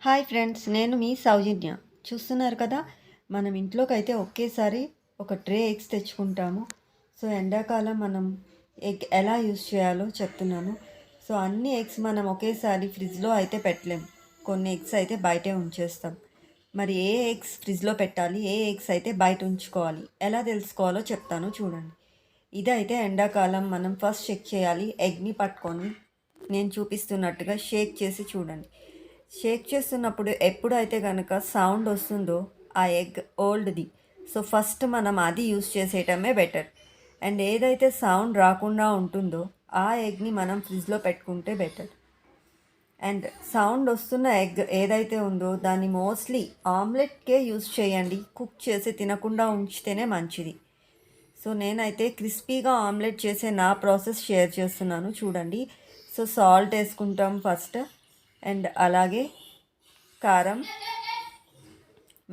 Hi friends, నేను మీ సౌజన్య. చూస్తున్నారు కదా, మనం ఇంట్లోకైతే ఒకేసారి ఒక ట్రే ఎగ్స్ తెచ్చుకుంటాము. సో ఎండాకాలం మనం ఎగ్ ఎలా యూస్ చేయాలో చెప్తున్నాను. సో అన్ని ఎగ్స్ మనం ఒకేసారి ఫ్రిడ్జ్లో అయితే పెట్టలేం. కొన్ని ఎగ్స్ అయితే బయటే ఉంచేస్తాం. మరి ఏ ఎగ్స్ ఫ్రిడ్జ్లో పెట్టాలి, ఏ ఎగ్స్ అయితే బయట ఉంచుకోవాలి, ఎలా తెలుసుకోవాలో చెప్తాను చూడండి. ఇదైతే ఎండాకాలం మనం ఫస్ట్ చెక్ చేయాలి. ఎగ్ని పట్టుకొని నేను చూపిస్తున్నట్టుగా షేక్ చేసి చూడండి. షేక్ చేస్తున్నప్పుడు ఎప్పుడైతే కనుక సౌండ్ వస్తుందో ఆ ఎగ్ ఓల్డ్ది. సో ఫస్ట్ మనం అది యూస్ చేసేయటమే బెటర్. అండ్ ఏదైతే సౌండ్ రాకుండా ఉంటుందో ఆ ఎగ్ని మనం ఫ్రిడ్జ్లో పెట్టుకుంటే బెటర్. అండ్ సౌండ్ వస్తున్న ఎగ్ ఏదైతే ఉందో దాన్ని మోస్ట్లీ ఆమ్లెట్కే యూస్ చేయండి. కుక్ చేసి తినకుండా ఉంచితేనే మంచిది. సో నేనైతే క్రిస్పీగా ఆమ్లెట్ చేసే నా ప్రాసెస్ షేర్ చేస్తున్నాను చూడండి. సో సాల్ట్ వేసుకుంటాం ఫస్ట్. అండ్ అలాగే కారం,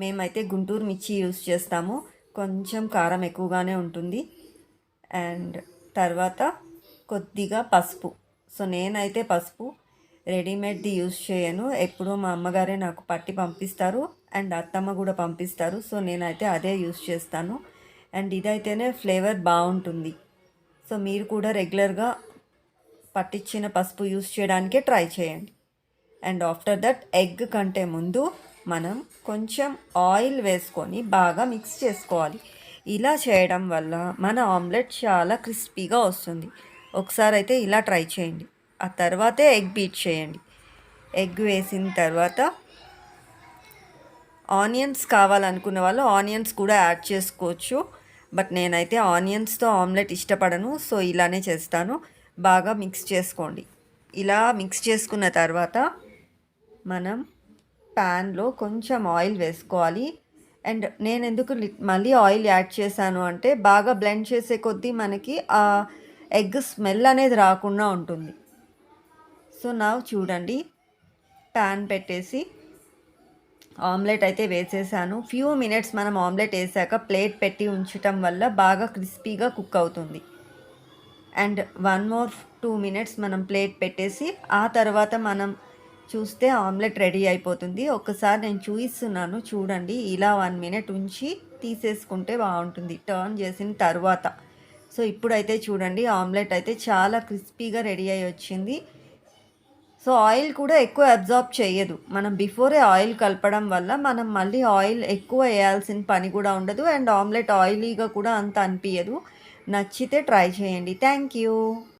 మేమైతే గుంటూరు మిర్చి యూస్ చేస్తాము, కొంచెం కారం ఎక్కువగానే ఉంటుంది. అండ్ తర్వాత కొద్దిగా పసుపు. సో నేనైతే పసుపు రెడీమేడ్ది యూస్ చేయను, ఎప్పుడూ మా అమ్మగారే నాకు పట్టి పంపిస్తారు అండ్ అత్తమ్మ కూడా పంపిస్తారు. సో నేనైతే అదే యూస్ చేస్తాను. అండ్ ఇదైతేనే ఫ్లేవర్ బాగుంటుంది. సో మీరు కూడా రెగ్యులర్గా పట్టించిన పసుపు యూస్ చేయడానికే ట్రై చేయండి. అండ్ ఆఫ్టర్ దట్ ఎగ్ కంటే ముందు మనం కొంచెం ఆయిల్ వేసుకొని బాగా మిక్స్ చేసుకోవాలి. ఇలా చేయడం వల్ల మన ఆమ్లెట్ చాలా క్రిస్పీగా వస్తుంది. ఒకసారి అయితే ఇలా ట్రై చేయండి. ఆ తర్వాతే ఎగ్ బీట్ చేయండి. ఎగ్ వేసిన తర్వాత ఆనియన్స్ కావాలనుకునే వాళ్ళు ఆనియన్స్ కూడా యాడ్ చేసుకోవచ్చు. బట్ నేనైతే ఆనియన్స్తో ఆమ్లెట్ ఇష్టపడను, సో ఇలానే చేస్తాను. బాగా మిక్స్ చేసుకోండి. ఇలా మిక్స్ చేసుకున్న తర్వాత మనం ప్యాన్లో కొంచెం ఆయిల్ వేసుకోవాలి. అండ్ నేను ఎందుకు మళ్ళీ ఆయిల్ యాడ్ చేశాను అంటే బాగా బ్లెండ్ చేసే కొద్దీ మనకి ఆ ఎగ్ స్మెల్ అనేది రాకుండా ఉంటుంది. సో నా చూడండి, ప్యాన్ పెట్టేసి ఆమ్లెట్ అయితే వేసేసాను. ఫ్యూ మినిట్స్ మనం ఆమ్లెట్ వేసాక ప్లేట్ పెట్టి ఉంచటం వల్ల బాగా క్రిస్పీగా కుక్ అవుతుంది. అండ్ 2 మినిట్స్ మనం ప్లేట్ పెట్టేసి ఆ తర్వాత మనం చూస్తే ఆమ్లెట్ రెడీ అయిపోతుంది. ఒకసారి నేను చూపిస్తున్నాను చూడండి. ఇలా 1 మినిట్ ఉంచి తీసేసుకుంటే బాగుంటుంది టర్న్ చేసిన తర్వాత. సో ఇప్పుడైతే చూడండి, ఆమ్లెట్ అయితే చాలా క్రిస్పీగా రెడీ అయ్యి వచ్చింది. సో ఆయిల్ కూడా ఎక్కువ అబ్జార్బ్ చేయదు. మనం బిఫోరే ఆయిల్ కలపడం వల్ల మనం మళ్ళీ ఆయిల్ ఎక్కువ వేయాల్సిన పని కూడా ఉండదు. అండ్ ఆమ్లెట్ ఆయిలీగా కూడా అంత అనిపించదు. నచ్చితే ట్రై చేయండి. Thank you.